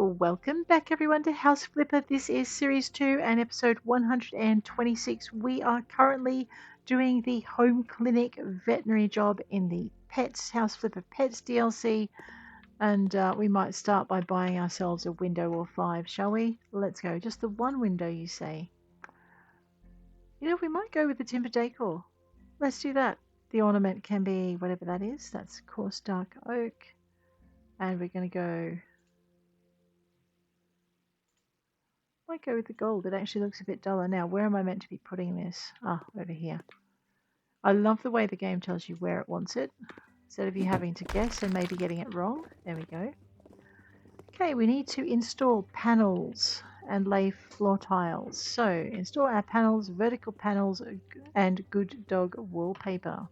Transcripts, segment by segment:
Welcome back everyone to House Flipper. This is series 2 and episode 126. We are currently doing the home clinic veterinary job in the Pets House Flipper Pets DLC, and we might start by buying ourselves a window or 5, shall we? Let's go. Just the one window, you say? You know, we might go with the timber decor. Let's do that. The ornament can be whatever that is. That's coarse dark oak, and we're going to go... might go with the gold. It actually looks a bit duller now. Where am I meant to be putting this? Ah, over here. I love the way the game tells you where it wants it, instead of you having to guess and maybe getting it wrong. There we go. Okay, we need to install panels and lay floor tiles. So, install our panels, vertical panels, and good dog wallpaper.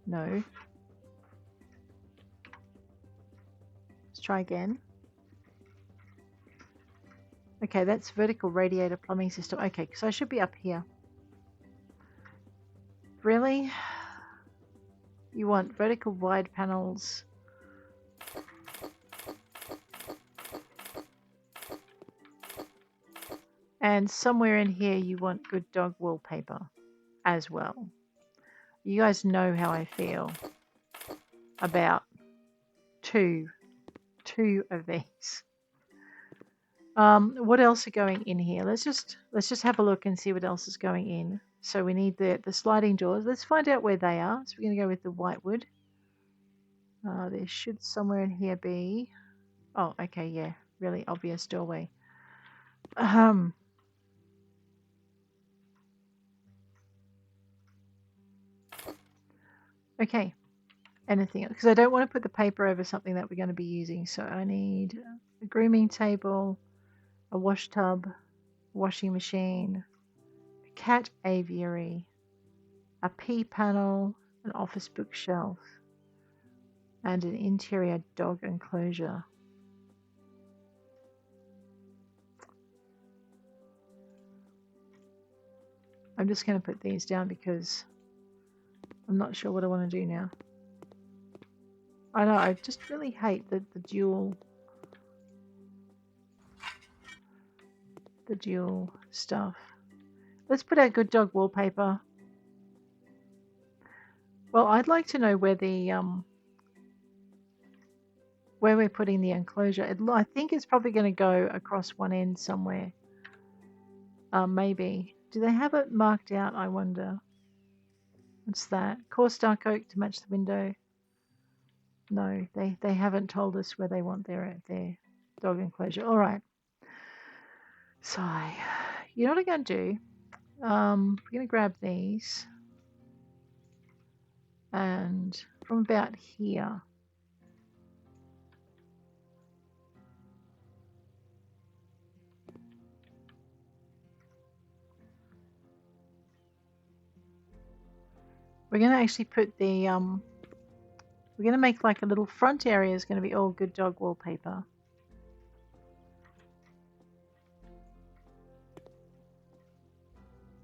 No. Let's try again. Okay, that's vertical radiator plumbing system. Okay, so I should be up here. Really? You want vertical wide panels? And somewhere in here you want good dog wallpaper as well. You guys know how I feel about two of these. What else are going in here? Let's just have a look and see what else is going in. So we need the sliding doors. Let's find out where they are. So we're going to go with the whitewood. There should somewhere in here be... oh, okay, yeah, really obvious doorway. Okay, anything else? Because I don't want to put the paper over something that we're going to be using. So I need a grooming table, a wash tub, washing machine, a cat aviary, a pea panel, an office bookshelf, and an interior dog enclosure. I'm just going to put these down because I'm not sure what I want to do now. I know, I just really hate the dual stuff. Let's put our good dog wallpaper. Well, I'd like to know where the where we're putting the enclosure. I think it's probably going to go across one end somewhere. Maybe. Do they have it marked out, I wonder? What's that? Coarse dark oak to match the window. No, they haven't told us where they want their dog enclosure. All right. So, you know what I'm going to do? We're going to grab these. And from about here, we're going to actually put the we're going to make like a little front area is going to be all good dog wallpaper.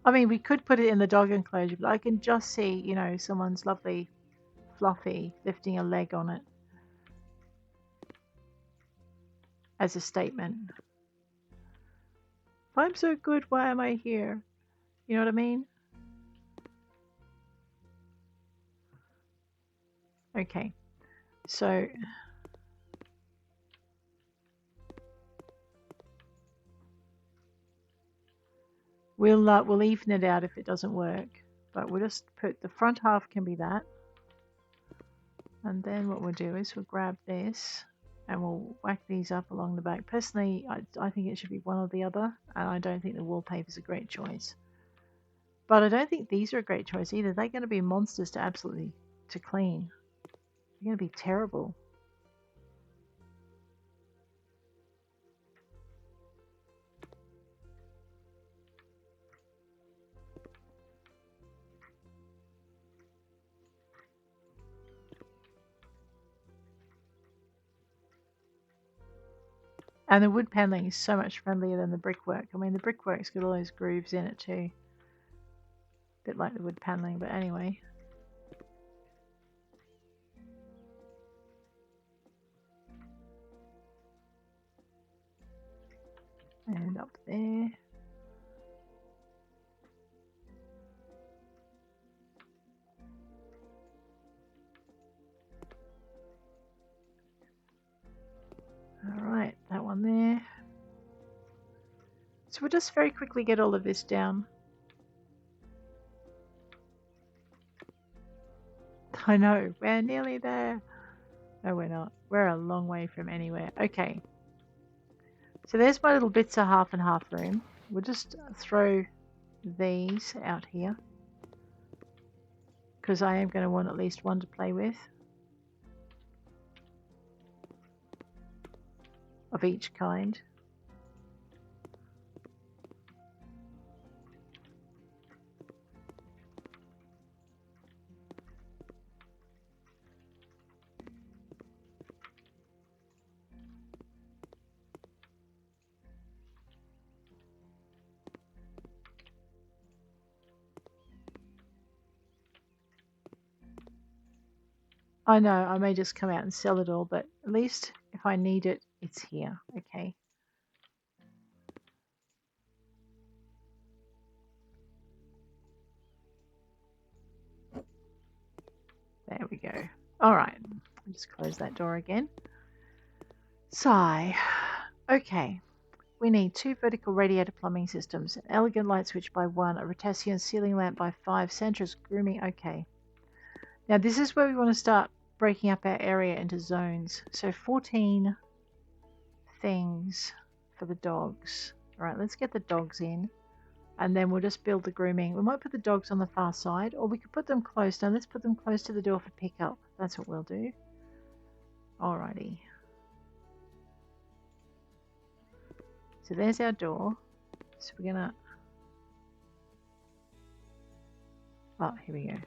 I mean, we could put it in the dog enclosure, but I can just see, you know, someone's lovely Fluffy lifting a leg on it as a statement. If I'm so good, why am I here? You know what I mean? Okay, so we'll even it out if it doesn't work, but we'll just put the front half can be that, and then what we'll do is we'll grab this and we'll whack these up along the back. Personally, I think it should be one or the other, and I don't think the wallpaper is a great choice. But I don't think these are a great choice either. They're going to be monsters to clean. They're going to be terrible. And the wood paneling is so much friendlier than the brickwork. I mean, the brickwork's got all those grooves in it too. A bit like the wood paneling, but anyway. up there. Alright, that one there. So we'll just very quickly get all of this down. I know, we're nearly there. No, we're not. We're a long way from anywhere. Okay. So there's my little bits of half and half room. We'll just throw these out here, because I am going to want at least one to play with. Of each kind. I know, I may just come out and sell it all, but at least if I need it, it's here. Okay. There we go. Alright, I'll just close that door again. Sigh. Okay. We need 2 vertical radiator plumbing systems, an elegant light switch by 1, a Rotasian ceiling lamp by 5, Sandra's grooming. Okay. Now this is where we want to start breaking up our area into zones. So 14 things for the dogs. Alright, let's get the dogs in. And then we'll just build the grooming. We might put the dogs on the far side, or we could put them close. Now let's put them close to the door for pickup. That's what we'll do. Alrighty. So there's our door. So we're gonna... Oh, here we go.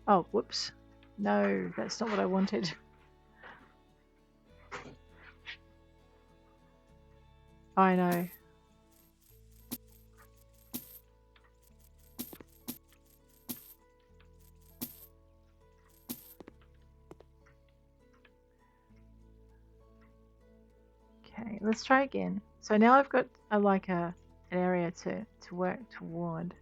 Oh, whoops. No, that's not what I wanted. I know. Okay, let's try again. So now I've got an area to work toward.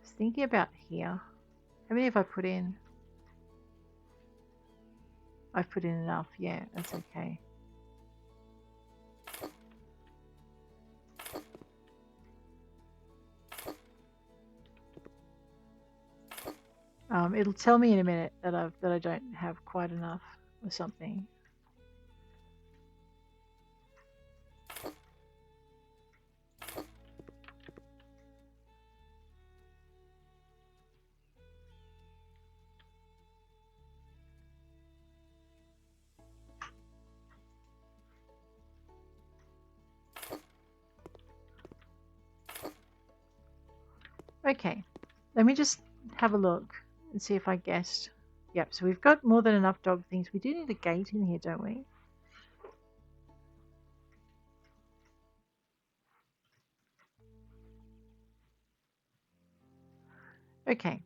Just thinking about here. How many have I put in? I've put in enough. Yeah, that's okay. It'll tell me in a minute that I don't have quite enough or something. Okay, let me just have a look and see if I guessed. Yep, so we've got more than enough dog things. We do need a gate in here, don't we? Okay.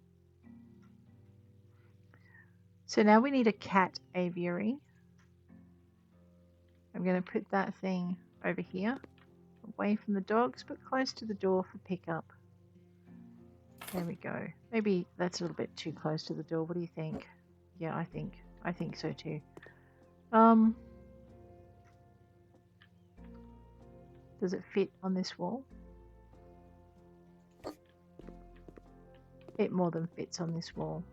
So now we need a cat aviary. I'm going to put that thing over here, away from the dogs, but close to the door for pickup. There we go. Maybe that's a little bit too close to the door. What do you think? Yeah, I think so too. Does it fit on this wall? It more than fits on this wall.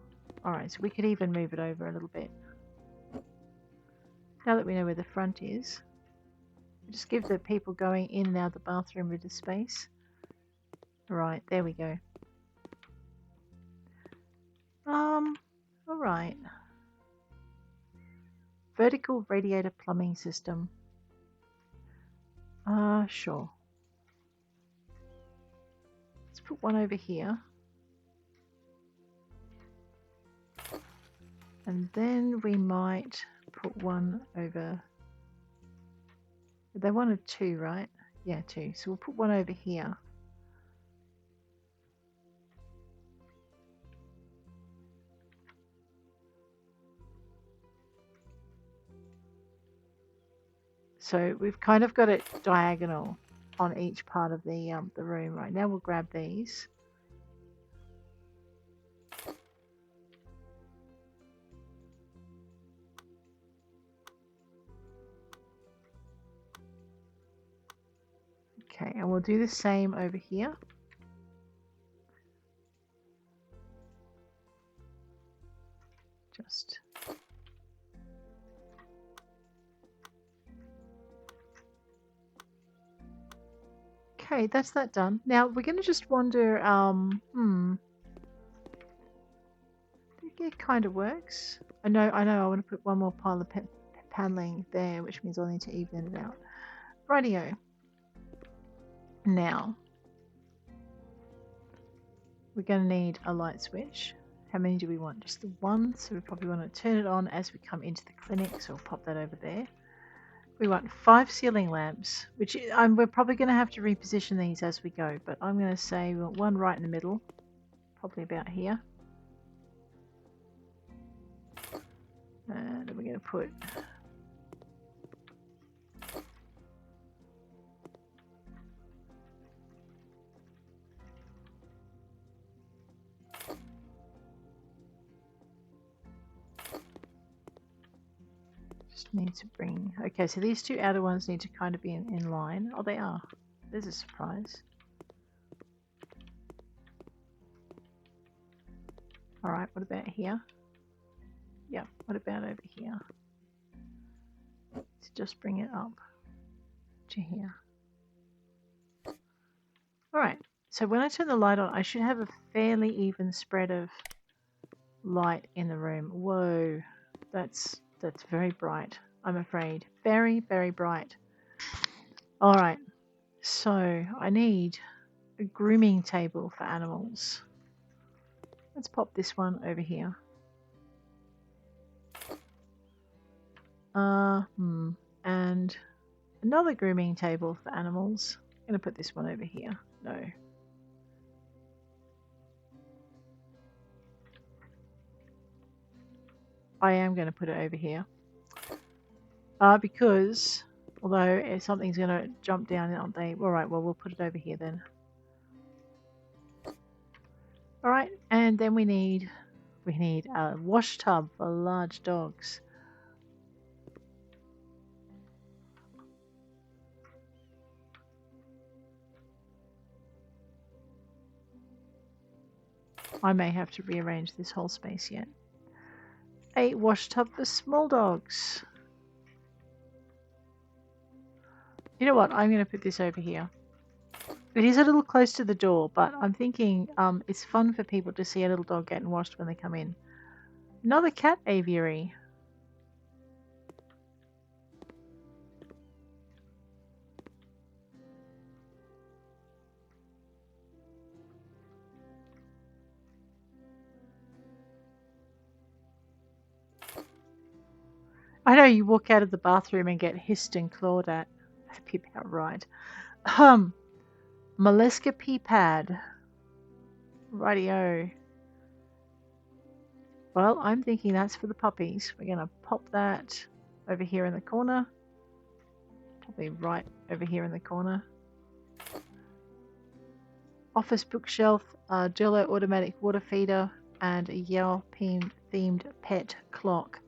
Alright, so we could even move it over a little bit. Now that we know where the front is, just give the people going in and out of the bathroom a bit of space. Right, there we go. Alright. Vertical radiator plumbing system. Sure. Let's put one over here. And then we might put one over... They wanted 2, right? Yeah, 2. So we'll put one over here. So we've kind of got it diagonal on each part of the room. Right now we'll grab these. Okay, and we'll do the same over here. Just okay, that's that done. Now we're going to just wander. It kind of works. I know. I want to put one more pile of paneling there, which means I'll need to even it out. Rightio. Now we're going to need a light switch. How many do we want? Just the one. So we probably want to turn it on as we come into the clinic. So we'll pop that over there. We want 5 ceiling lamps, which we're probably going to have to reposition these as we go. But I'm going to say we want one right in the middle, probably about here. And we're going to put need to bring. Okay, so these two outer ones need to kind of be in line. Oh, they are. There's a surprise. All right, what about here? Yeah, what about over here? Let's just bring it up to here. All right, so when I turn the light on, I should have a fairly even spread of light in the room. Whoa, that's very bright, I'm afraid. Very, very bright. All right, so I need a grooming table for animals. Let's pop this one over here. And another grooming table for animals. I'm going to put this one over here. No. I am going to put it over here. Because, although if something's going to jump down, aren't they? Alright, well, we'll put it over here then. Alright, and then we need a wash tub for large dogs. I may have to rearrange this whole space yet. A wash tub for small dogs. You know what? I'm going to put this over here. It is a little close to the door, but I'm thinking it's fun for people to see a little dog getting washed when they come in. Another cat aviary. I know you walk out of the bathroom and get hissed and clawed at. That'd be about right. Mollusca pea pad. Rightio. Well, I'm thinking that's for the puppies. We're going to pop that over here in the corner. Probably right over here in the corner. Office bookshelf, Jello automatic water feeder, and a Yale themed pet clock.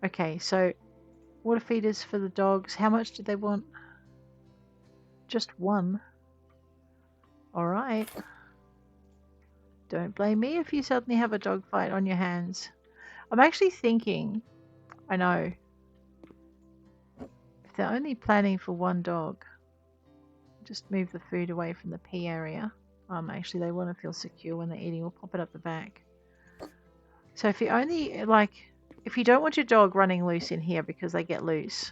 Okay, so water feeders for the dogs. How much do they want? Just one. Alright. Don't blame me if you suddenly have a dog fight on your hands. I'm actually thinking, I know, if they're only planning for one dog, just move the food away from the pee area. Actually, they want to feel secure when they're eating. We'll pop it up the back. So if you only, if you don't want your dog running loose in here because they get loose,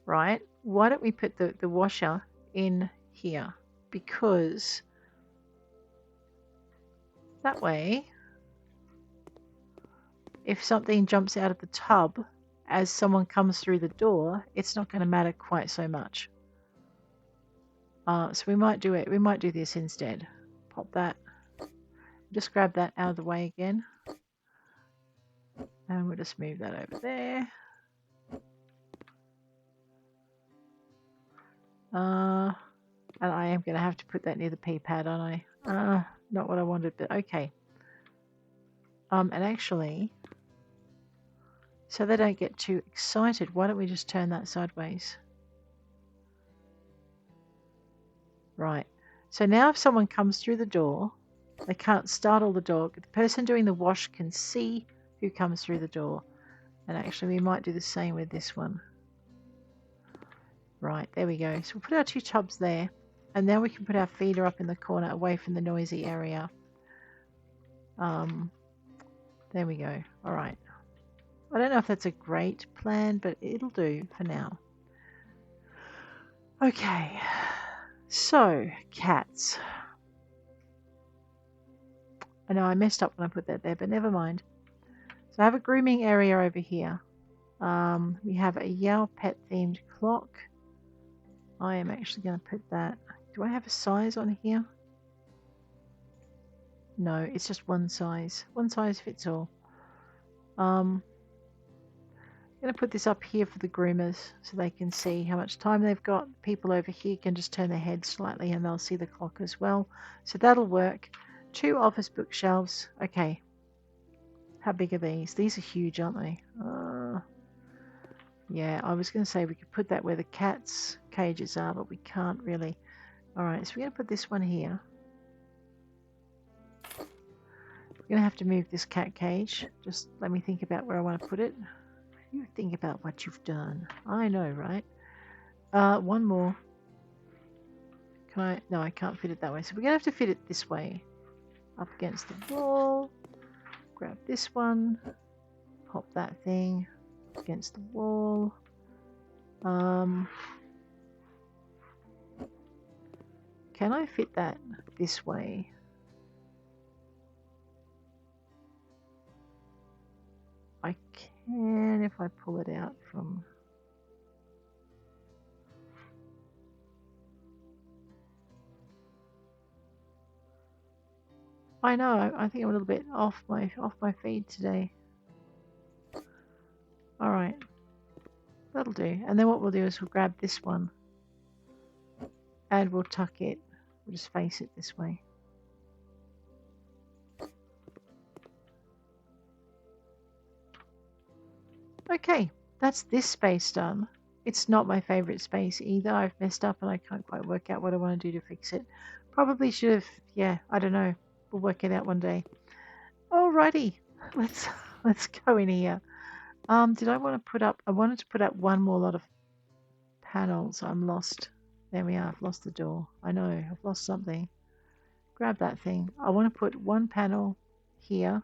right? Why don't we put the washer in here? Because that way, if something jumps out of the tub as someone comes through the door, it's not going to matter quite so much. So we might do it. We might do this instead. Pop that. Just grab that out of the way again. And we'll just move that over there. And I am going to have to put that near the pee pad, aren't I? Not what I wanted, but okay. And actually, so they don't get too excited, why don't we just turn that sideways? Right. So now if someone comes through the door, they can't startle the dog. The person doing the wash can see who comes through the door. And actually, we might do the same with this one. Right, there we go. So we'll put our 2 tubs there. And now we can put our feeder up in the corner away from the noisy area. There we go. All right. I don't know if that's a great plan, but it'll do for now. Okay. So, cats. I know I messed up when I put that there, but never mind. So I have a grooming area over here. We have a Yao pet themed clock. I am actually going to put that. Do I have a size on here? No, it's just one size. One size fits all. I'm going to put this up here for the groomers so they can see how much time they've got. People over here can just turn their heads slightly and they'll see the clock as well. So that'll work. 2 office bookshelves. Okay. How big are these? These are huge, aren't they? Yeah, I was going to say we could put that where the cats' cages are, but we can't really. Alright, so we're going to put this one here. We're going to have to move this cat cage. Just let me think about where I want to put it. You think about what you've done. I know, right? One more. Can I? No, I can't fit it that way. So we're going to have to fit it this way. Up against the wall. Grab this one. Pop that thing against the wall. Can I fit that this way? I can if I pull it out from... I know, I think I'm a little bit off my feed today. Alright. That'll do. And then what we'll do is we'll grab this one and we'll tuck it. We'll just face it this way. Okay, that's this space done. It's not my favorite space either. I've messed up and I can't quite work out what I want to do to fix it. Probably should have, yeah, I don't know. We'll work it out one day. Alrighty, let's go in here. Did I want to put up? I wanted to put up one more lot of panels. I'm lost. There we are. I've lost the door. I know. I've lost something. Grab that thing. I want to put one panel here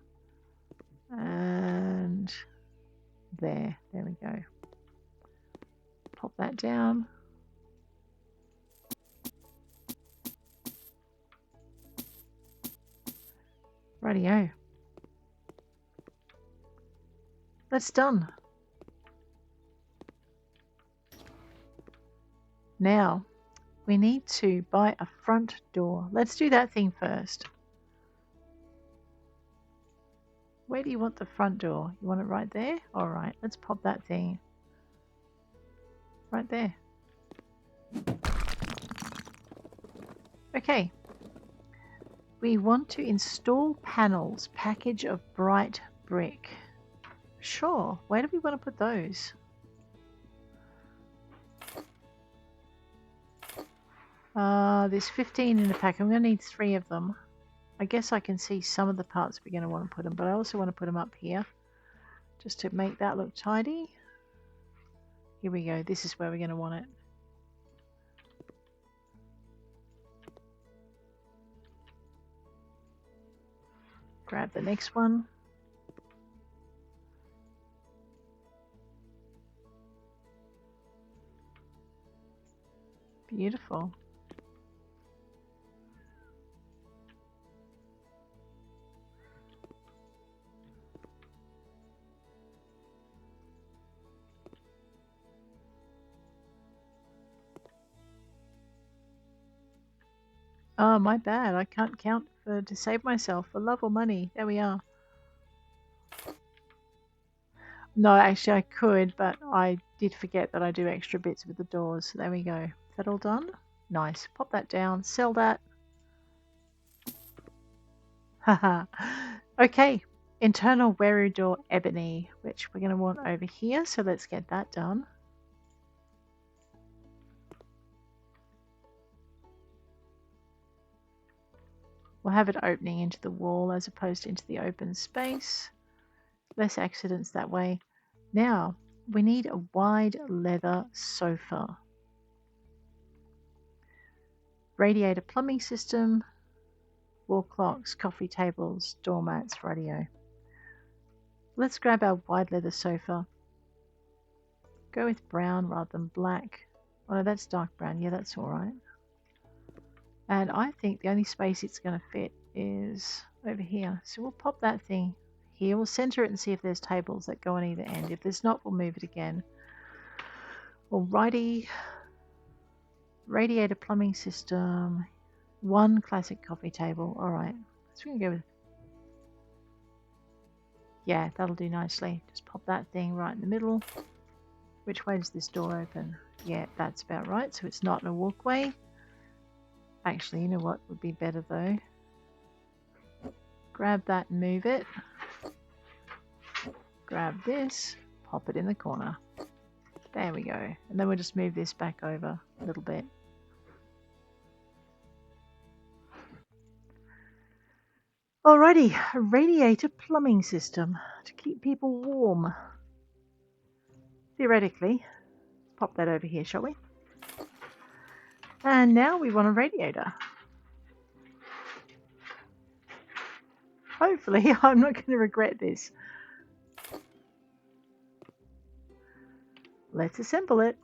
and there. There we go. Pop that down. Rightio. That's done. Now, we need to buy a front door. Let's do that thing first. Where do you want the front door? You want it right there? Alright, let's pop that thing right there. Okay. We want to install panels, package of bright brick. Sure, where do we want to put those? There's 15 in the pack. I'm going to need 3 of them. I guess I can see some of the parts we're going to want to put them, but I also want to put them up here just to make that look tidy. Here we go. This is where we're going to want it. Grab the next one. Beautiful. Oh, my bad. I can't count to save myself for love or money. There we are. No, actually I could, but I did forget that I do extra bits with the doors. There we go. that all done? Nice. Pop that down. Sell that. Haha. Okay. Internal wearer door ebony, which we're going to want over here. So let's get that done. We'll have it opening into the wall as opposed to into the open space. Less accidents that way. Now, we need a wide leather sofa. Radiator plumbing system. Wall clocks, coffee tables, doormats, radio. Let's grab our wide leather sofa. Go with brown rather than black. Oh no, that's dark brown. Yeah, that's alright. And I think the only space it's going to fit is over here. So we'll pop that thing here. We'll center it and see if there's tables that go on either end. If there's not, we'll move it again. Alrighty. Radiator plumbing system. One classic coffee table. Alright. So we're going to go with... Yeah, that'll do nicely. Just pop that thing right in the middle. Which way does this door open? Yeah, that's about right. So it's not in a walkway. Actually, you know what would be better though? Grab that and move it. Grab this, pop it in the corner. There we go. And then we'll just move this back over a little bit. Alrighty, a radiator plumbing system to keep people warm. Theoretically, pop that over here, shall we? And now we want a radiator. Hopefully, I'm not going to regret this. Let's assemble it.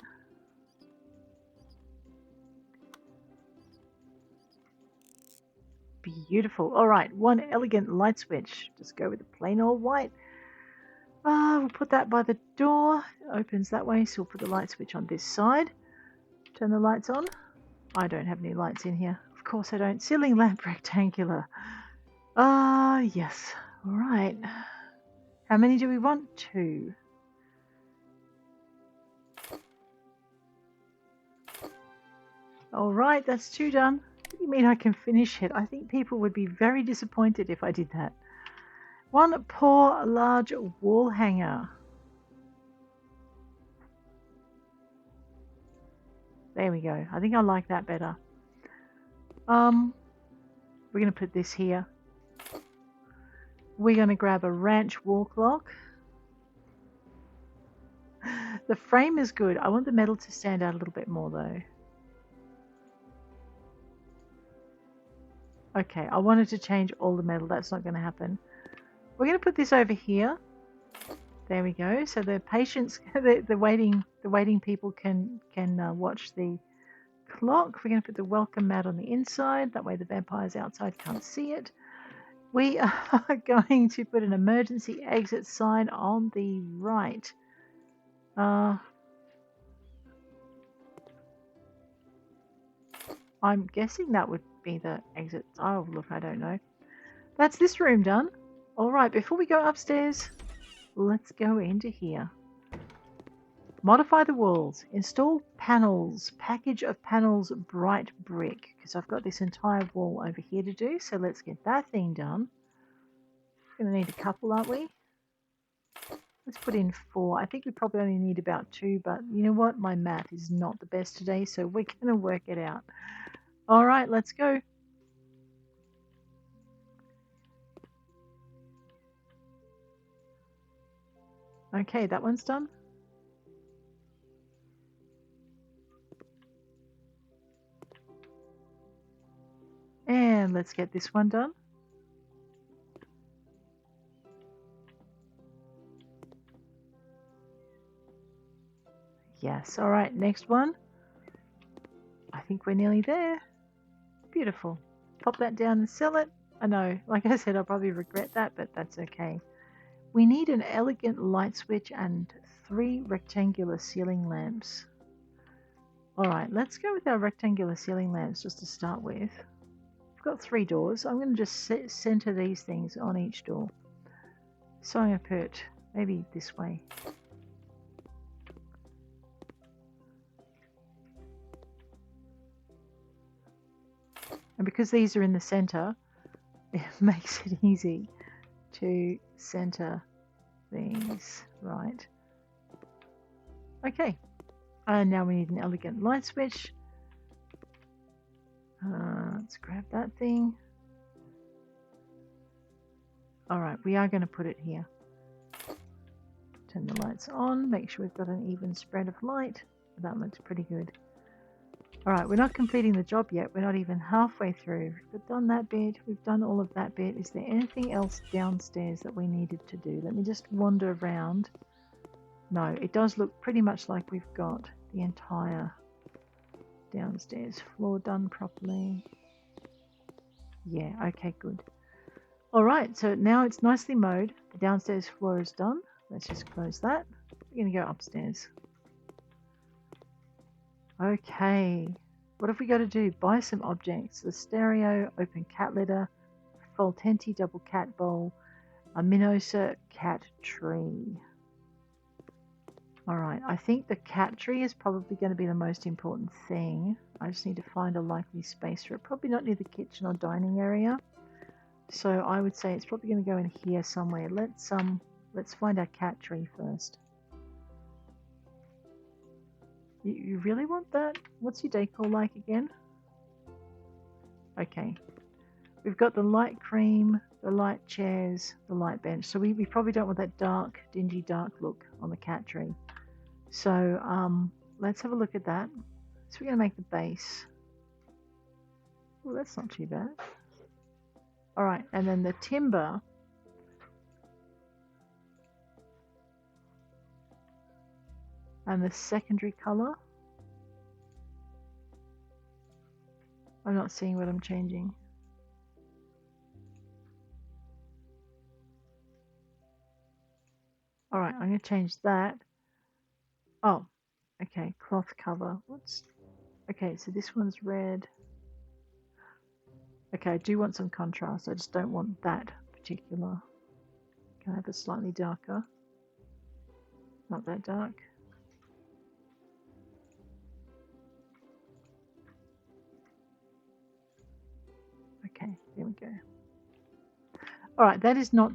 Beautiful. All right, one elegant light switch. Just go with the plain old white. We'll put that by the door. It opens that way, so we'll put the light switch on this side. Turn the lights on. I don't have any lights in here. Of course I don't. Ceiling lamp rectangular. Yes. All right. How many do we want? 2. All right, that's 2 done. What do you mean I can finish it? I think people would be very disappointed if I did that. One poor large wall hanger. There we go. I think I like that better. We're going to put this here. We're going to grab a ranch wall clock. The frame is good. I want the metal to stand out a little bit more though. Okay, I wanted to change all the metal. That's not going to happen. We're going to put this over here. There we go. So the patients, the waiting people can watch the clock. We're going to put the welcome mat on the inside. That way the vampires outside can't see it. We are going to put an emergency exit sign on the right. I'm guessing that would be the exit. Oh, look, I don't know. That's this room done. All right, before we go upstairs, let's go into here. Modify the walls. Install panels. Package of panels bright brick. Because I've got this entire wall over here to do. So let's get that thing done. Going to need a couple, aren't we? Let's put in 4. I think we probably only need about 2. But you know what? My math is not the best today. So we're going to work it out. All right, let's go. Okay, that one's done. And let's get this one done. Yes, all right, next one. I think we're nearly there. Beautiful. Pop that down and sell it. I know, like I said, I'll probably regret that, but that's okay. We need an elegant light switch and 3 rectangular ceiling lamps. All right, let's go with our rectangular ceiling lamps just to start with. We've got 3 doors. I'm going to just center these things on each door. So I'm going to put maybe this way. And because these are in the center, it makes it easy to center these, right? Okay, and now we need an elegant light switch. Let's grab that thing. All right, we are going to put it here. Turn the lights on, make sure we've got an even spread of light. That looks pretty good. All right, we're not completing the job yet. We're not even halfway through. We've done that bit. We've done all of that bit. Is there anything else downstairs that we needed to do? Let me just wander around. No, it does look pretty much like we've got the entire downstairs floor done properly. Yeah, okay, good. All right, so now it's nicely mowed. The downstairs floor is done. Let's just close that. We're going to go upstairs. Okay, what have we got to do? Buy some objects. The stereo, open cat litter, Foltenti double cat bowl, a Minosa cat tree. Alright, I think the cat tree is probably going to be the most important thing. I just need to find a likely space for it. Probably not near the kitchen or dining area. So I would say it's probably going to go in here somewhere. Let's find our cat tree first. You really want that? What's your decor like again? Okay. We've got the light cream, the light chairs, the light bench. So we probably don't want that dark, dingy, dark look on the cat tree. So let's have a look at that. So we're going to make the base. Well, that's not too bad. All right, and then the timber. And the secondary color. I'm not seeing what I'm changing. All right, I'm going to change that. Oh, okay, cloth cover. Okay, so this one's red. Okay, I do want some contrast. I just don't want that particular. Can I have a slightly darker? Not that dark. Okay, there we go. All right, that is not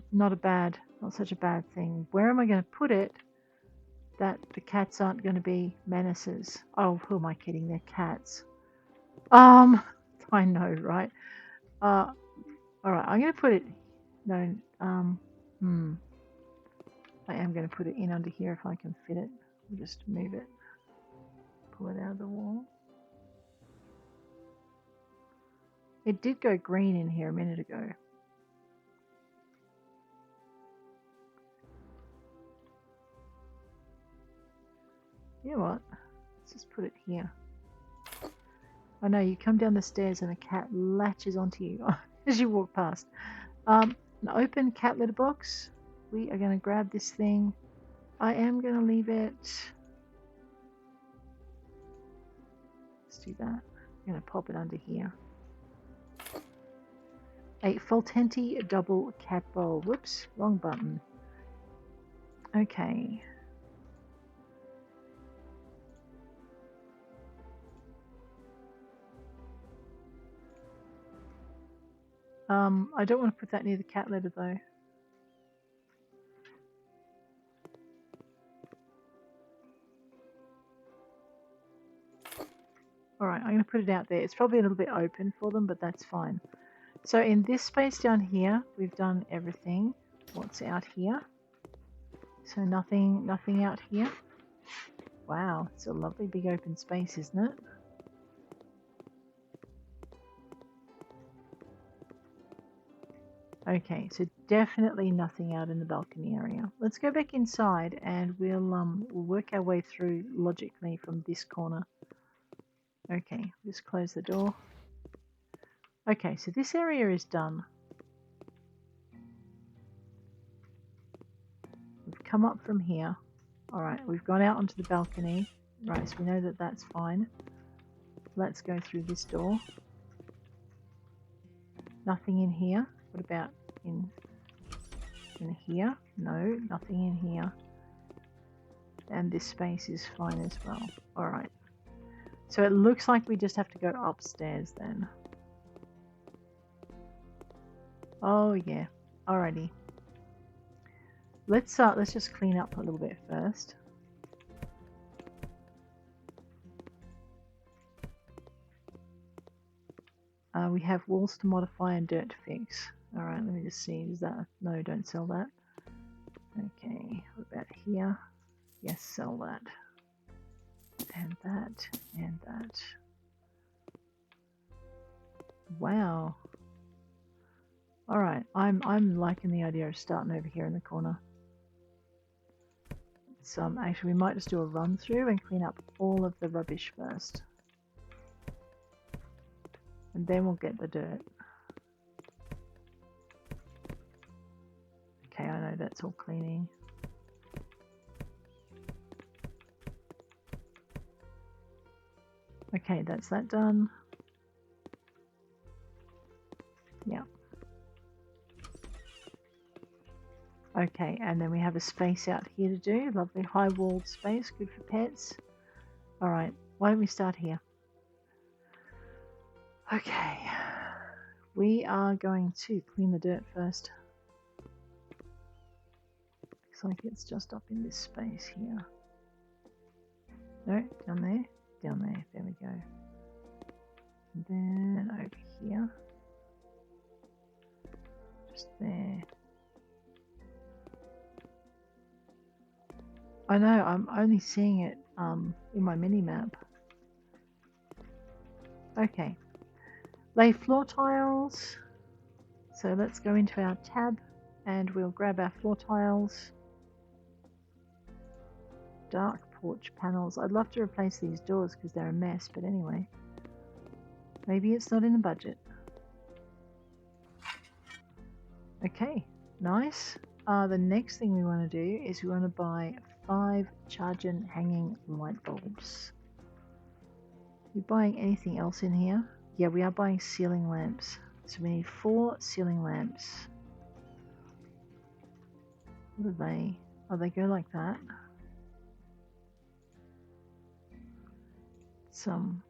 such a bad thing. Where am I going to put it that the cats aren't going to be menaces? Oh, who am I kidding? They're cats. I know, right? All right, I'm going to put it. No, I am going to put it in under here if I can fit it. We'll just move it, pull it out of the wall. It did go green in here a minute ago. You know what? Let's just put it here. I know you come down the stairs and a cat latches onto you as you walk past. An open cat litter box. We are going to grab this thing. I am going to leave it. Let's do that. I'm going to pop it under here. A Foltenti double cat bowl. Whoops, wrong button. Okay. I don't want to put that near the cat litter though. Alright, I'm going to put it out there. It's probably a little bit open for them, but that's fine. So in this space down here, we've done everything. What's out here? So nothing out here. Wow, it's a lovely big open space, isn't it? Okay, so definitely nothing out in the balcony area. Let's go back inside and we'll work our way through logically from this corner. Okay, just close the door. Okay, so this area is done. We've come up from here. Alright, we've gone out onto the balcony. Right, so we know that that's fine. Let's go through this door. Nothing in here. What about in here? No, nothing in here. And this space is fine as well. Alright. So it looks like we just have to go upstairs then. Oh yeah. Alrighty. Let's just clean up a little bit first. We have walls to modify and dirt to fix. Alright, let me just see. Is that... No, don't sell that. Okay, what about here? Yes, sell that. And that, and that. Wow. Alright, I'm liking the idea of starting over here in the corner. So actually we might just do a run through and clean up all of the rubbish first. And then we'll get the dirt. Okay, I know that's all cleaning. Okay, that's that done. Yeah. Okay, and then we have a space out here to do. Lovely high-walled space, good for pets. Alright, why don't we start here? Okay, we are going to clean the dirt first. Looks like it's just up in this space here. No, down there, down there, there we go. And then over here. Just there. I know, I'm only seeing it in my mini-map. Okay. Lay floor tiles. So let's go into our tab and we'll grab our floor tiles. Dark porch panels. I'd love to replace these doors because they're a mess, but anyway. Maybe it's not in the budget. Okay, nice. The next thing we want to do is we want to buy 5 charging hanging light bulbs. Are we buying anything else in here? Yeah, we are buying ceiling lamps. So we need 4 ceiling lamps. What are they? Oh, they go like that. Some.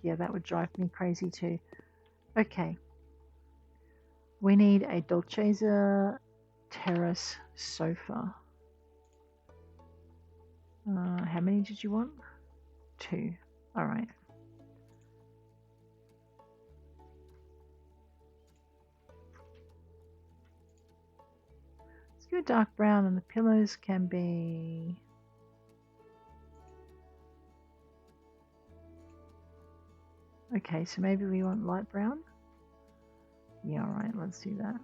Yeah, that would drive me crazy too. Okay. We need a Dolcezza terrace sofa. How many did you want? 2. Alright. Let's go dark brown and the pillows can be... Okay, so maybe we want light brown? Yeah, alright, let's do that.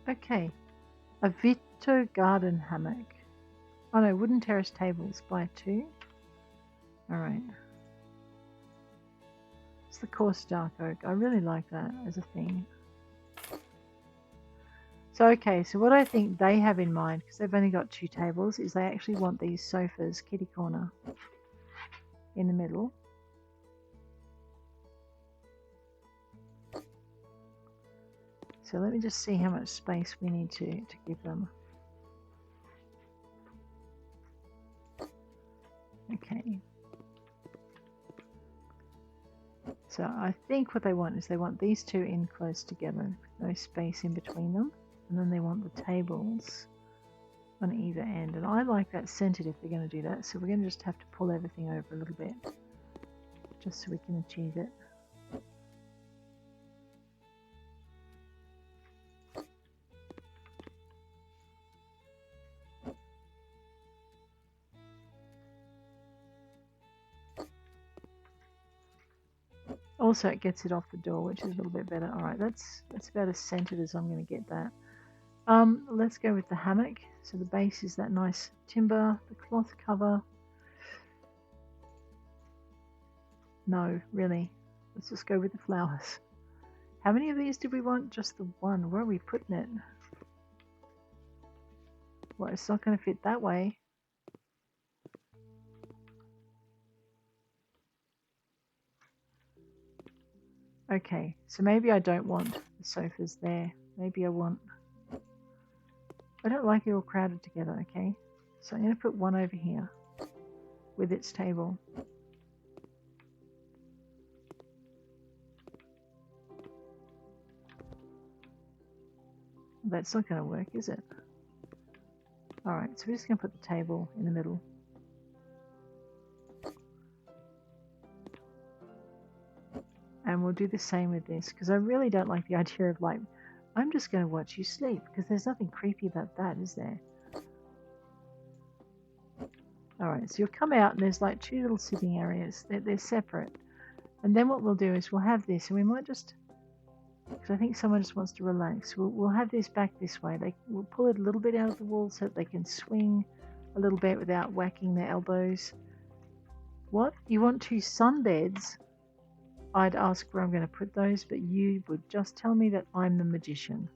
Okay, a Vito garden hammock. Oh no, wooden terrace tables, buy 2. Alright. It's the coarse dark oak. I really like that as a thing. So okay, so what I think they have in mind, because they've only got 2 tables, is they actually want these sofas kitty corner in the middle. So let me just see how much space we need to give them. Okay. So I think what they want is they want these 2 in close together, no space in between them. And then they want the tables on either end. And I like that centered if they're going to do that. So we're going to just have to pull everything over a little bit just so we can achieve it. Also, it gets it off the door, which is a little bit better. All right, that's about as centered as I'm going to get that. Let's go with the hammock. So the base is that nice timber, the cloth cover. No, really. Let's just go with the flowers. How many of these do we want? Just the one. Where are we putting it? Well, it's not going to fit that way. Okay, so maybe I don't want the sofas there. Maybe I want... I don't like it all crowded together, okay? So I'm going to put one over here with its table. That's not going to work, is it? Alright, so we're just going to put the table in the middle. And we'll do the same with this, because I really don't like the idea of like, I'm just going to watch you sleep, because there's nothing creepy about that, is there? Alright, so you'll come out and there's like two little sitting areas. They're separate. And then what we'll do is we'll have this, and we might just, because I think someone just wants to relax, we'll have this back this way. We'll pull it a little bit out of the wall so that they can swing a little bit without whacking their elbows. What? You want two sunbeds? I'd ask where I'm going to put those, but you would just tell me that I'm the magician.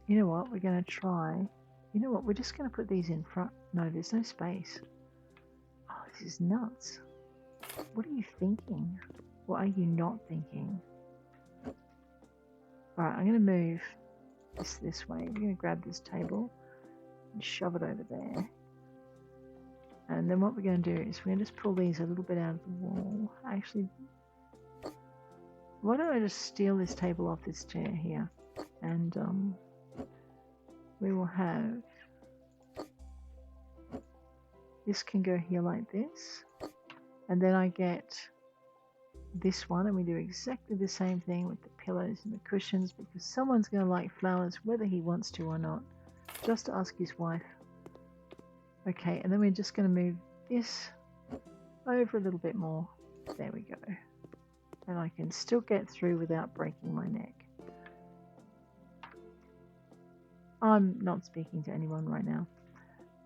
You know what? We're going to try. You know what? We're just going to put these in front. No, there's no space. Oh, this is nuts. What are you thinking? What are you not thinking? Alright, I'm going to move this way. We're going to grab this table and shove it over there. And then what we're going to do is we're going to just pull these a little bit out of the wall. Actually, why don't I just steal this table off this chair here? And we will have... This can go here like this. And then I get this one, and we do exactly the same thing with the pillows and the cushions, because someone's going to like flowers whether he wants to or not. Just ask his wife. Okay, and then we're just going to move this over a little bit more. There we go. And I can still get through without breaking my neck. I'm not speaking to anyone right now.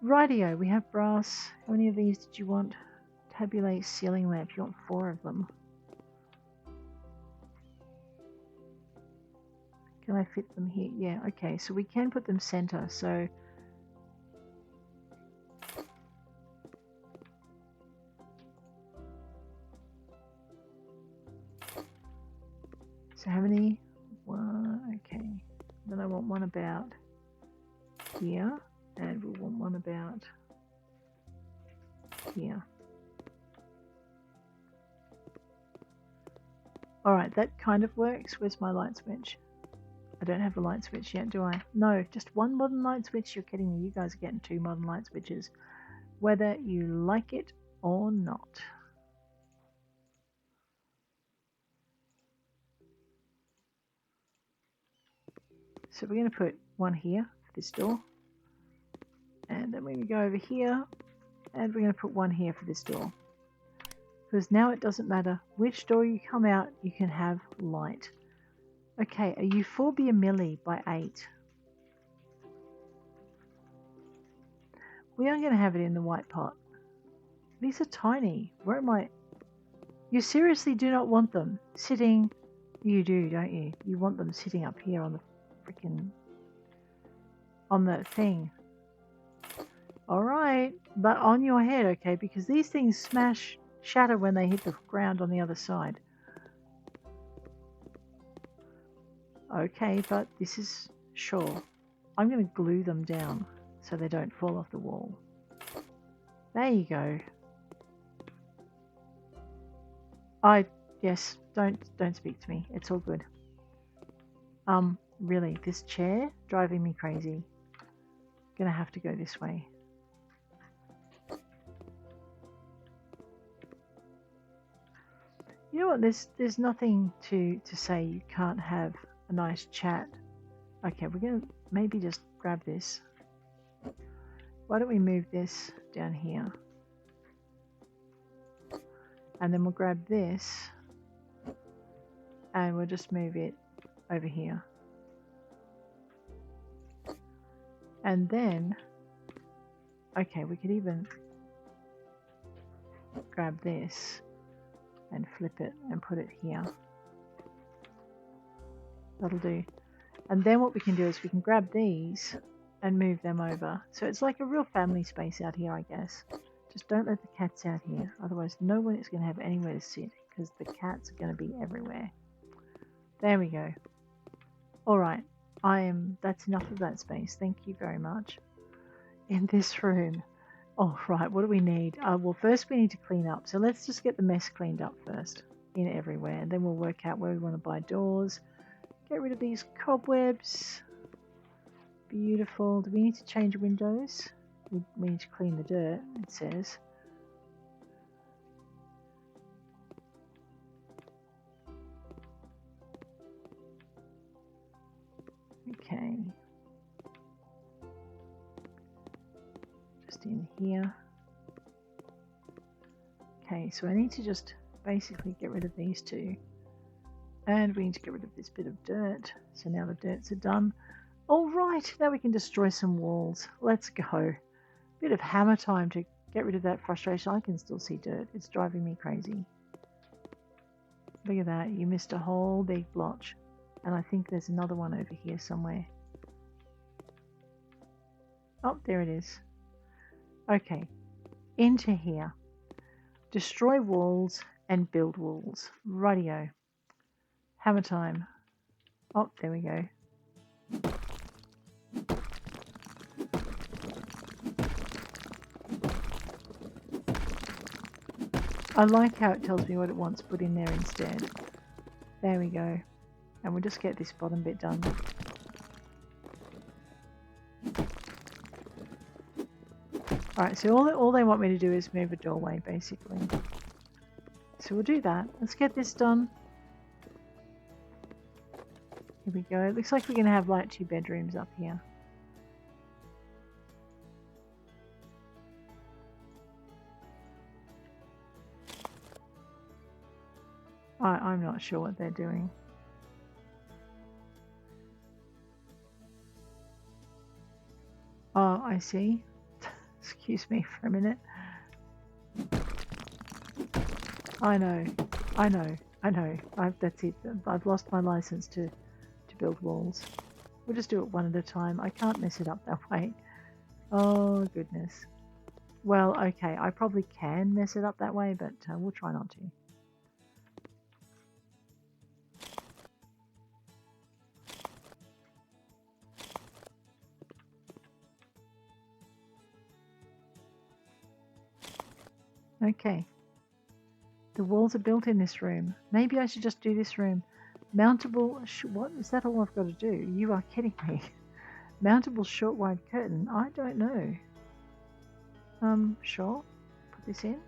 Rightio, we have brass. How many of these did you want? Tabulate ceiling lamp. You want 4 of them. Can I fit them here? Yeah, okay, so we can put them center, so how many? 1, okay. Then I want one about here, and we'll want one about here. Alright, that kind of works. Where's my light switch? I don't have a light switch yet, do I? No, just one modern light switch. You're kidding me. You guys are getting 2 modern light switches, whether you like it or not. So we're going to put one here for this door. And then we're going to go over here, and we're going to put one here for this door. Because now it doesn't matter which door you come out, you can have light. Okay, a Euphorbia milli by 8. We are going to have it in the white pot. These are tiny. Where am I? You seriously do not want them sitting... You do, don't you? You want them sitting up here on the freaking... on the thing. Alright, but on your head, okay? Because these things shatter when they hit the ground on the other side. Okay, but this is... Sure. I'm going to glue them down so they don't fall off the wall. There you go. Yes, don't speak to me. It's all good. Really, this chair driving me crazy. Gonna have to go this way. You know what? There's nothing to say you can't have a nice chat. Okay, we're gonna maybe just grab this. Why don't we move this down here? And then we'll grab this and we'll just move it over here. And then, okay, we could even grab this and flip it and put it here. That'll do. And then what we can do is we can grab these and move them over. So it's like a real family space out here, I guess. Just don't let the cats out here, otherwise no one is going to have anywhere to sit because the cats are going to be everywhere. There we go. Alright, that's enough of that space. Thank you very much. In this room. Oh, right, what do we need? Well, first we need to clean up. So let's just get the mess cleaned up first in everywhere. And then we'll work out where we want to buy doors. Get rid of these cobwebs. Beautiful. Do we need to change windows? We need to clean the dirt, it says. Okay. Just in here. Okay, so I need to just basically get rid of these two. And we need to get rid of this bit of dirt. So now the dirts are done. Alright, now we can destroy some walls. Let's go. Bit of hammer time to get rid of that frustration. I can still see dirt. It's driving me crazy. Look at that. You missed a whole big blotch. And I think there's another one over here somewhere. Oh, there it is. Okay. Into here. Destroy walls and build walls. Rightio. Hammer time. Oh, there we go. I like how it tells me what it wants put in there instead. There we go. And we'll just get this bottom bit done. Alright, so all they want me to do is move a doorway, basically. So we'll do that. Let's get this done. Here we go. It looks like we're going to have like 2 bedrooms up here. I'm not sure what they're doing. Oh, I see. Excuse me for a minute. I know. That's it. I've lost my license to build walls. We'll just do it one at a time. I can't mess it up that way. Oh, goodness. Well, okay. I probably can mess it up that way, but we'll try not to. Okay. The walls are built in this room. Maybe I should just do this room. Mountable... What? Is that all I've got to do? You are kidding me. Mountable short wide curtain? I don't know. Sure. Put this in.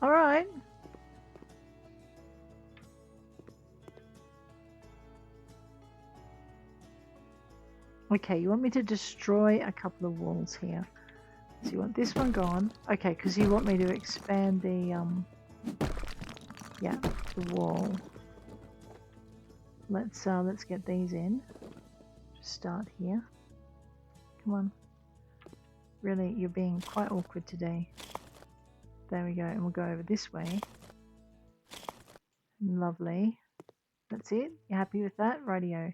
Alright. Okay, you want me to destroy a couple of walls here. So you want this one gone. Okay, because you want me to expand the, yeah, the wall. Let's get these in. Just start here. Come on. Really, you're being quite awkward today. There we go, and we'll go over this way. Lovely. That's it? You happy with that? Rightio.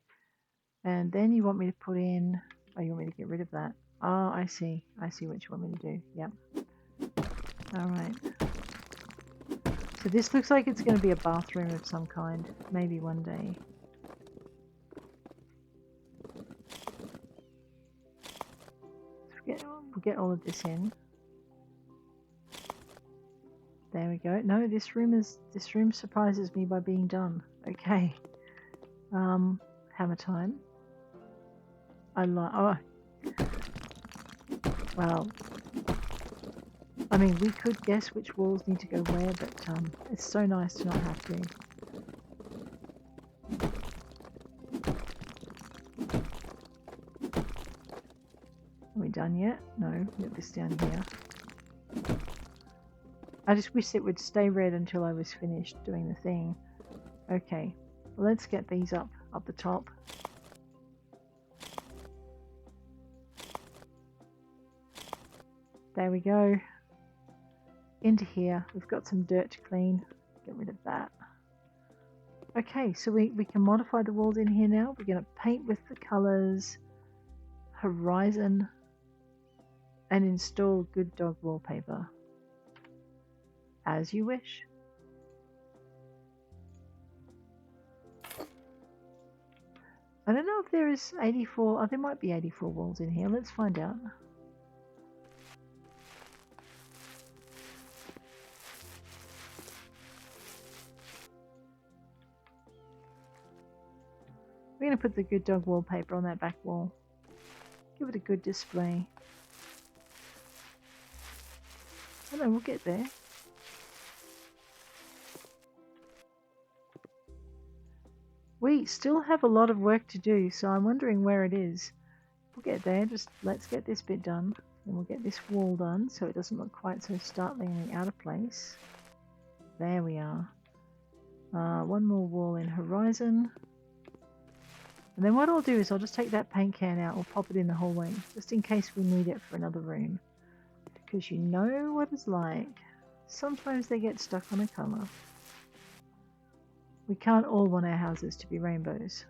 And then you want me to put in... Oh, you want me to get rid of that? Oh, I see. I see what you want me to do. Yep. Alright. So this looks like it's going to be a bathroom of some kind. Maybe one day. We'll get all of this in. There we go. No, this room surprises me by being done. Okay. Hammer time. Oh. Well, I mean, we could guess which walls need to go where, but it's so nice to not have to. we done yet? No, we've got this down here. I just wish it would stay red until I was finished doing the thing. Okay, well, let's get these up the top. There we go. Into here. We've got some dirt to clean. Get rid of that. Okay, so we can modify the walls in here now. We're going to paint with the colours Horizon and install Good Dog wallpaper. As you wish. I don't know if there is 84. Oh, there might be 84 walls in here. Let's find out. We're going to put the Good Dog wallpaper on that back wall. Give it a good display. I know, we'll get there. We still have a lot of work to do, so I'm wondering where it is. We'll get there. Just let's get this bit done. And we'll get this wall done so it doesn't look quite so startlingly out of place. There we are. One more wall in Horizon. And then what I'll do is I'll just take that paint can out or pop it in the hallway, just in case we need it for another room. Because you know what it's like. Sometimes they get stuck on a colour. We can't all want our houses to be rainbows.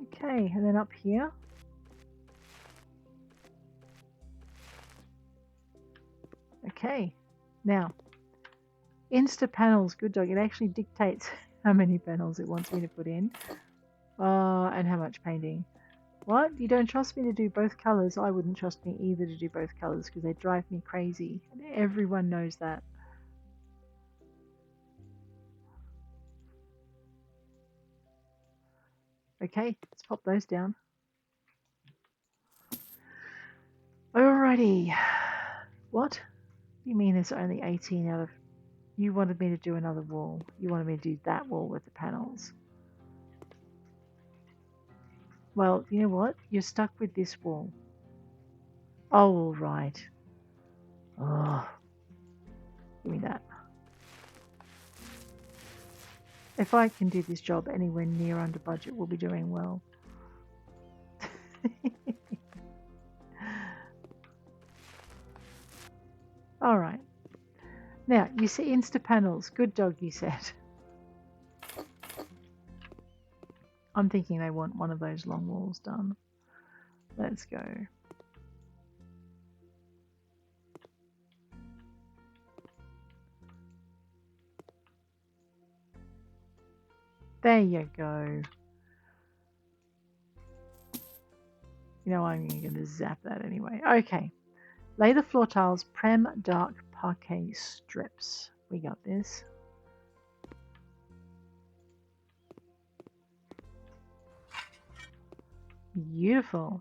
Okay, and then up here. Okay, now, Insta panels, Good Dog, it actually dictates how many panels it wants me to put in. And how much painting. What? You don't trust me to do both colours? I wouldn't trust me either to do both colours because they drive me crazy. And everyone knows that. Okay, let's pop those down. Alrighty. What? You mean there's only 18 out of... You wanted me to do another wall. You wanted me to do that wall with the panels. Well, you know what? You're stuck with this wall. Oh, all right. Oh, give me that. If I can do this job anywhere near under budget, we'll be doing well. All right. Now, you see Insta panels. Good Dog, you said. I'm thinking they want one of those long walls done. Let's go. There you go. You know, I'm going to zap that anyway. Okay. Lay the floor tiles Prem Dark Parquet strips. We got this. Beautiful.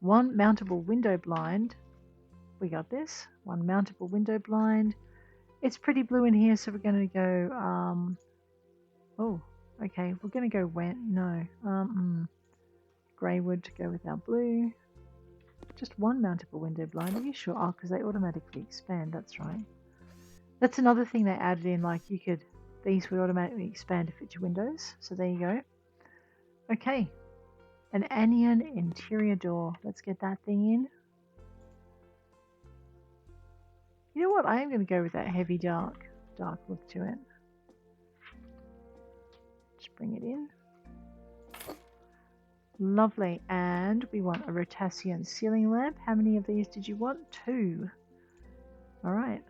One mountable window blind. We got this. One mountable window blind. It's pretty blue in here, so we're going to go... Oh, okay. We're going to go wet. No. Grey wood to go with our blue. Just one mountable window blind. Are you sure? Oh, because they automatically expand. That's right. That's another thing they added in. Like you could... These would automatically expand to fit your windows. So there you go. Okay. An anion interior door. Let's get that thing in. You know what? I am going to go with that heavy dark look to it. Just bring it in. Lovely. And we want a Rotacian ceiling lamp. How many of these did you want? 2. All right.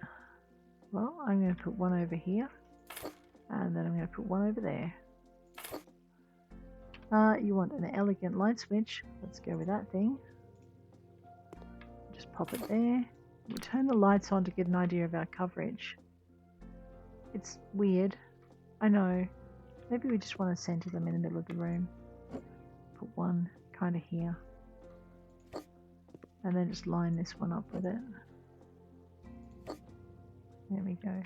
Well, I'm going to put one over here. And then I'm going to put one over there. You want an elegant light switch. Let's go with that thing. Just pop it there. We'll turn the lights on to get an idea of our coverage. It's weird. I know. Maybe we just want to center them in the middle of the room. Put one kind of here. And then just line this one up with it. There we go.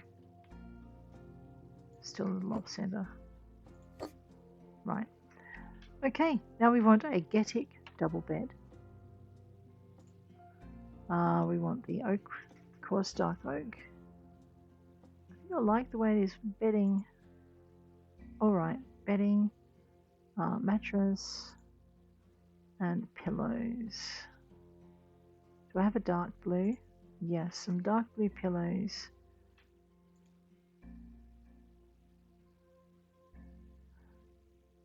Still a little off center. Right. Okay, now we want a Getic double bed. We want the oak, coarse dark oak. I think I like the way it is bedding. Alright, bedding, mattress, and pillows. Do I have a dark blue? Yes, some dark blue pillows.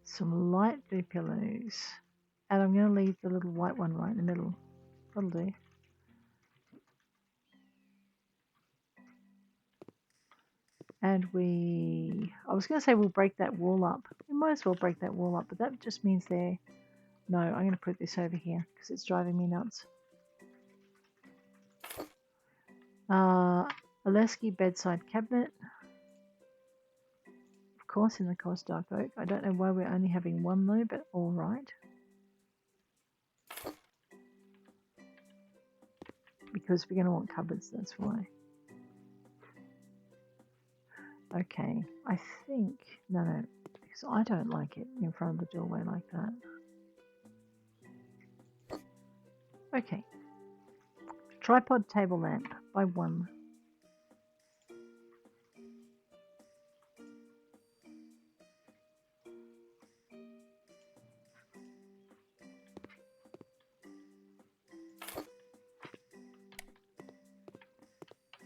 Some light blue pillows. And I'm going to leave the little white one right in the middle. That'll do. And I was going to say we'll break that wall up. We might as well break that wall up, but that just means there. No, I'm going to put this over here because it's driving me nuts. Aleski bedside cabinet. Of course, in the coarse dark oak. I don't know why we're only having one though, but all right. Because we're going to want cupboards, that's why. Okay, I think, no, because I don't like it in front of the doorway like that. Okay, tripod table lamp by 1.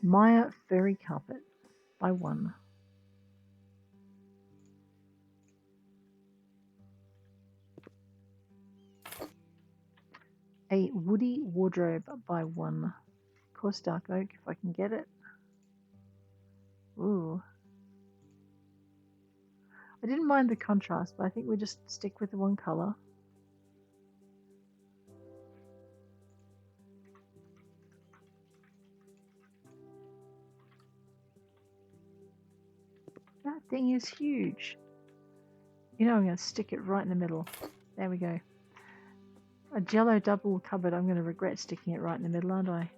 Maya furry carpet by 1. A woody wardrobe by 1. Coarse dark oak if I can get it. Ooh. I didn't mind the contrast, but I think we just stick with the one colour. That thing is huge. You know, I'm going to stick it right in the middle. There we go. A jello double cupboard. I'm going to regret sticking it right in the middle, aren't I?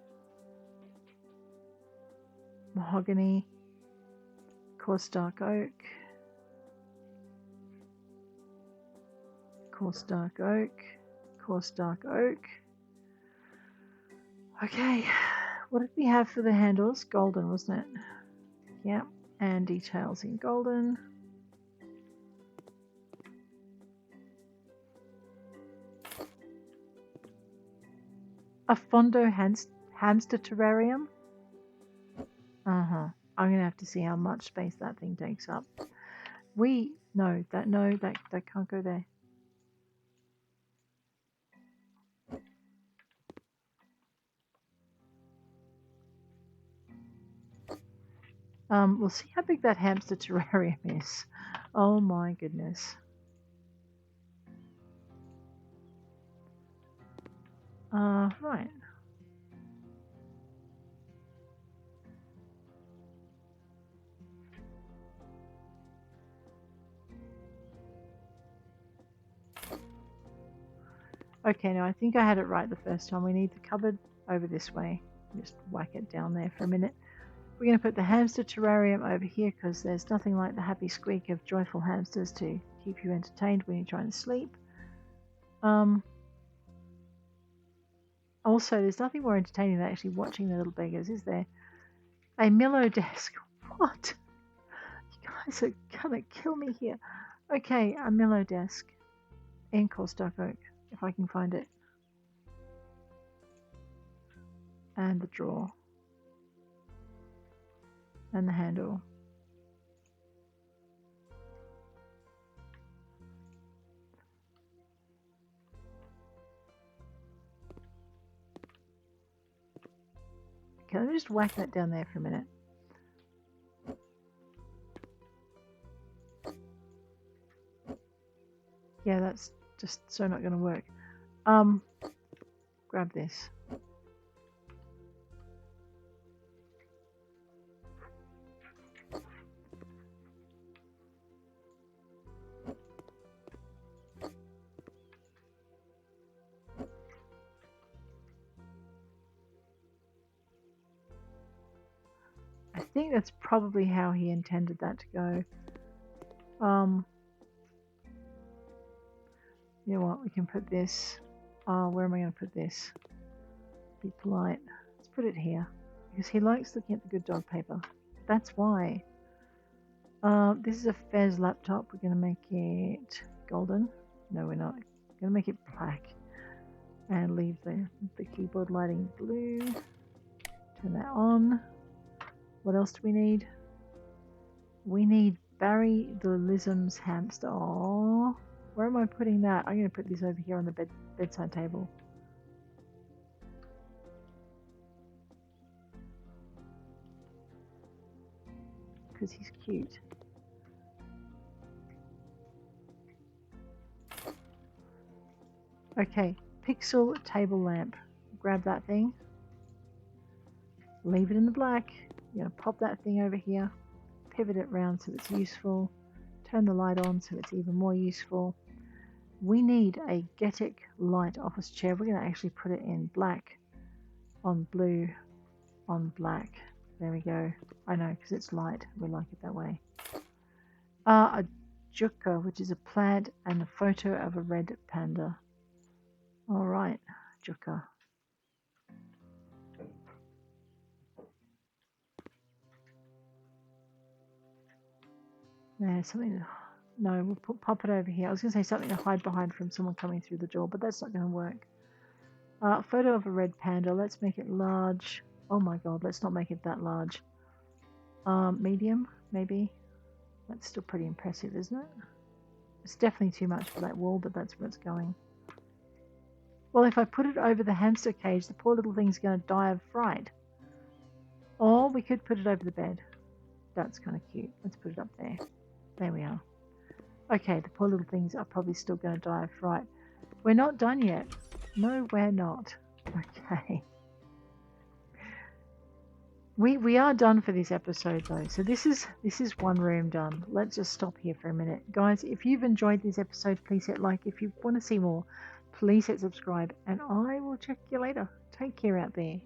Mahogany. Coarse dark oak. Coarse dark oak. Coarse dark oak. Okay. What did we have for the handles? Golden, wasn't it? Yeah. And details in golden. A Fondo hamster terrarium. I'm gonna have to see how much space that thing takes up. No, that can't go there. We'll see how big that hamster terrarium is. Oh my goodness. Right. Okay, now I think I had it right the first time. We need the cupboard over this way. Just whack it down there for a minute. We're going to put the hamster terrarium over here because there's nothing like the happy squeak of joyful hamsters to keep you entertained when you're trying to sleep. Also, there's nothing more entertaining than actually watching the little beggars, is there? A Milo desk. What? You guys are gonna kill me here. Okay, a Milo desk. In coarse dark oak, if I can find it. And the drawer. And the handle. Okay, let me just whack that down there for a minute. Yeah, that's just so not going to work. Grab this. I think that's probably how he intended that to go. You know what? We can put this. Where am I going to put this? Be polite. Let's put it here because he likes looking at the good dog paper. That's why. This is a Fez laptop. We're going to make it golden. No, we're not. We're going to make it black and leave the keyboard lighting blue. Turn that on. What else do we need? We need Barry the Lism's hamster. Oh, where am I putting that? I'm going to put this over here on the bedside table. Because he's cute. Okay, pixel table lamp. Grab that thing. Leave it in the black. You're going to pop that thing over here. Pivot it round so it's useful. Turn the light on so it's even more useful. We need a Getic light office chair. We're going to actually put it in black on blue on black. There we go. I know, because it's light. We like it that way. A juka, which is a plaid, and a photo of a red panda. Alright, juka. There's something. No, we'll pop it over here. I was going to say something to hide behind from someone coming through the door, but that's not going to work. Photo of a red panda. Let's make it large. Oh my god, let's not make it that large. Medium, maybe. That's still pretty impressive, isn't it? It's definitely too much for that wall, but that's where it's going. Well, if I put it over the hamster cage, the poor little thing's going to die of fright. Or we could put it over the bed. That's kind of cute. Let's put it up there. There we are. Okay, the poor little things are probably still going to die of fright. We're not done yet. No, we're not. Okay. We are done for this episode though. So this is one room done. Let's just stop here for a minute. Guys, if you've enjoyed this episode, please hit like. If you want to see more, please hit subscribe. And I will check you later. Take care out there.